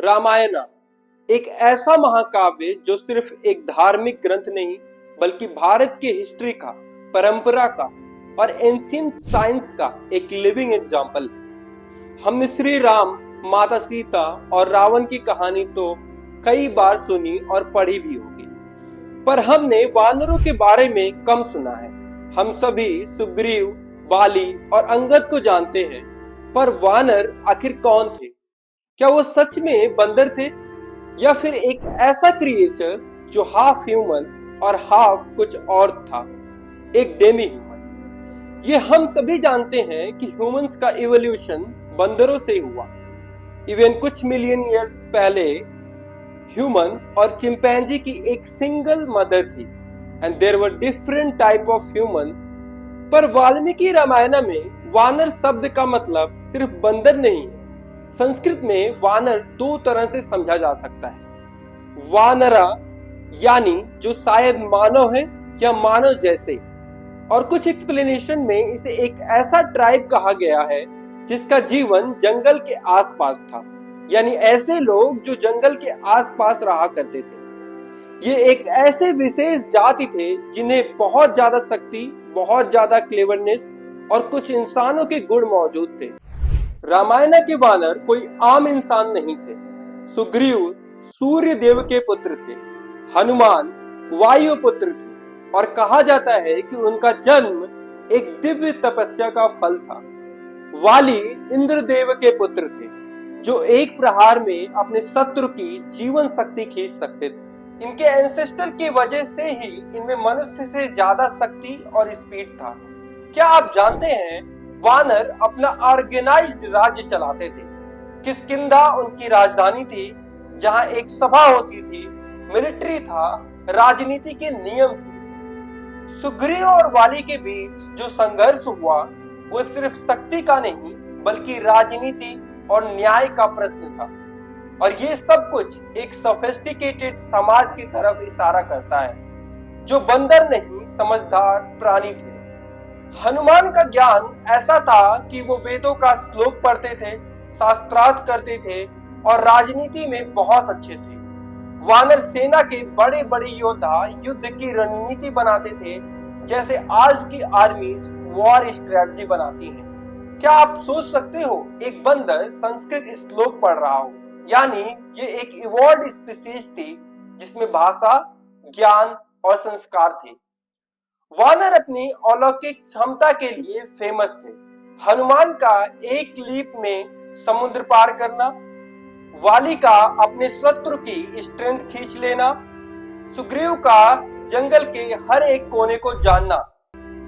रामायण एक ऐसा महाकाव्य जो सिर्फ एक धार्मिक ग्रंथ नहीं बल्कि भारत के हिस्ट्री का, परंपरा का और एंशिएंट साइंस का एक लिविंग एग्जाम्पल है। हमने श्री राम, माता सीता और रावण की कहानी तो कई बार सुनी और पढ़ी भी होगी, पर हमने वानरों के बारे में कम सुना है। हम सभी सुग्रीव, बाली और अंगद को जानते हैं, पर वानर आखिर कौन थे? क्या वो सच में बंदर थे या फिर एक ऐसा क्रिएचर जो हाफ ह्यूमन और हाफ कुछ और था, एक डेमी ह्यूमन? ये हम सभी जानते हैं कि ह्यूमंस का इवोल्यूशन बंदरों से हुआ। इवन कुछ मिलियन ईयर्स पहले ह्यूमन और चिंपैंजी की एक सिंगल मदर थी and there were different type of humans. पर वाल्मीकि रामायण में वानर शब्द का मतलब सिर्फ बंदर नहीं है। संस्कृत में वानर दो तरह से समझा जा सकता है। वानरा यानी जो शायद मानव है या मानव जैसे, और कुछ एक्सप्लेनेशन में इसे एक ऐसा ट्राइब कहा गया है जिसका जीवन जंगल के आसपास था, यानी ऐसे लोग जो जंगल के आसपास रहा करते थे। ये एक ऐसे विशेष जाति थे जिन्हें बहुत ज्यादा शक्ति, बहुत ज्यादा क्लेवरनेस और कुछ इंसानों के गुण मौजूद थे। रामायण के वानर कोई आम इंसान नहीं थे। सुग्रीव सूर्य देव के पुत्र थे, हनुमान वायु पुत्र थे और कहा जाता है कि उनका जन्म एक दिव्य तपस्या का फल था। वाली इंद्रदेव के पुत्र थे जो एक प्रहार में अपने शत्रु की जीवन शक्ति खींच सकते थे। इनके एंसेस्टर की वजह से ही इनमें मनुष्य से ज्यादा शक्ति और स्पीड था। क्या आप जानते हैं वानर अपना ऑर्गेनाइज्ड राज्य चलाते थे? किष्किंधा उनकी राजधानी थी, जहां एक सभा होती थी, मिलिट्री था, राजनीति के नियम थे। सुग्रीव और वाली के बीच जो संघर्ष हुआ वो सिर्फ शक्ति का नहीं बल्कि राजनीति और न्याय का प्रश्न था, और ये सब कुछ एक सोफिस्टिकेटेड समाज की तरफ इशारा करता है जो बंदर नहीं समझदार प्राणी थे। हनुमान का ज्ञान ऐसा था कि वो वेदों का श्लोक पढ़ते थे, शास्त्रार्थ करते थे और राजनीति में बहुत अच्छे थे। वानर सेना के बड़े बड़े योद्धा युद्ध की रणनीति बनाते थे, जैसे आज की आर्मीज वॉर स्ट्रेटजी बनाती हैं। क्या आप सोच सकते हो एक बंदर संस्कृत श्लोक पढ़ रहा हो? यानी ये एक इवॉल्व्ड स्पीशीज थी जिसमें भाषा, ज्ञान और संस्कार थे। वानर अपनी अलौकिक क्षमता के लिए फेमस थे। हनुमान का एक लीप में समुद्र पार करना, वाली का अपने शत्रु की स्ट्रेंथ खींच लेना, सुग्रीव का जंगल के हर एक कोने को जानना।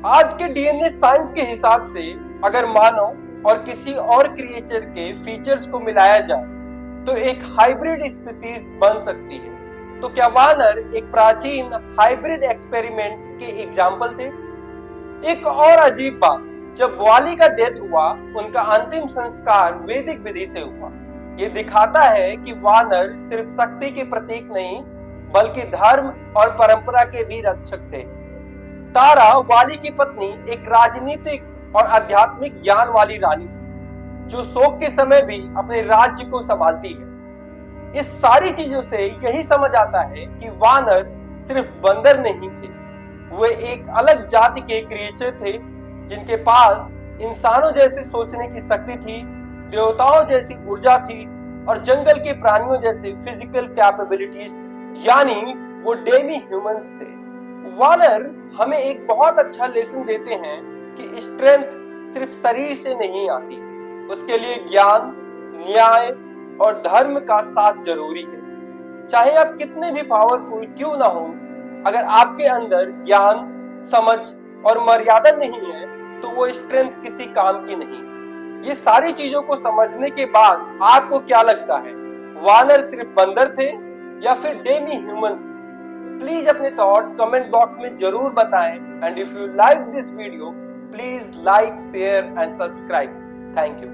आज के डीएनए साइंस के हिसाब से अगर मानव और किसी और क्रिएचर के फीचर्स को मिलाया जाए तो एक हाइब्रिड स्पीशीज बन सकती है। तो क्या वानर एक प्राचीन हाइब्रिड एक्सपेरिमेंट के एग्जाम्पल थे? एक और अजीब बात, जब वाली का डेथ हुआ उनका अंतिम संस्कार वैदिक विधि से हुआ। ये दिखाता है कि वानर सिर्फ शक्ति के प्रतीक नहीं बल्कि धर्म और परंपरा के भी रक्षक थे। तारा वाली की पत्नी एक राजनीतिक और आध्यात्मिक ज्ञान वाली रानी थी जो शोक के समय भी अपने राज्य को संभालती है। इस सारी चीजों से यही समझ आता है कि वानर सिर्फ बंदर नहीं थे, वे एक अलग जाति के क्रिएचर थे जिनके पास इंसानों जैसे सोचने की शक्ति थी, देवताओं जैसी ऊर्जा थी और जंगल के प्राणियों जैसे फिजिकल कैपेबिलिटीज थी, यानी वो डेमी ह्यूमंस थे। वानर हमें एक बहुत अच्छा लेसन देते हैं कि स्ट्रेंथ सिर्फ शरीर से नहीं आती, उसके लिए ज्ञान, न्याय और धर्म का साथ जरूरी है। चाहे आप कितने भी पावरफुल क्यों ना हो, अगर आपके अंदर ज्ञान, समझ और मर्यादा नहीं है तो वो स्ट्रेंथ किसी काम की नहीं। ये सारी चीजों को समझने के बाद आपको क्या लगता है, वानर सिर्फ बंदर थे या फिर डेमी ह्यूमंस? प्लीज अपने थॉट कमेंट बॉक्स में जरूर बताएं, and if you like this video please like, share and subscribe. Thank you.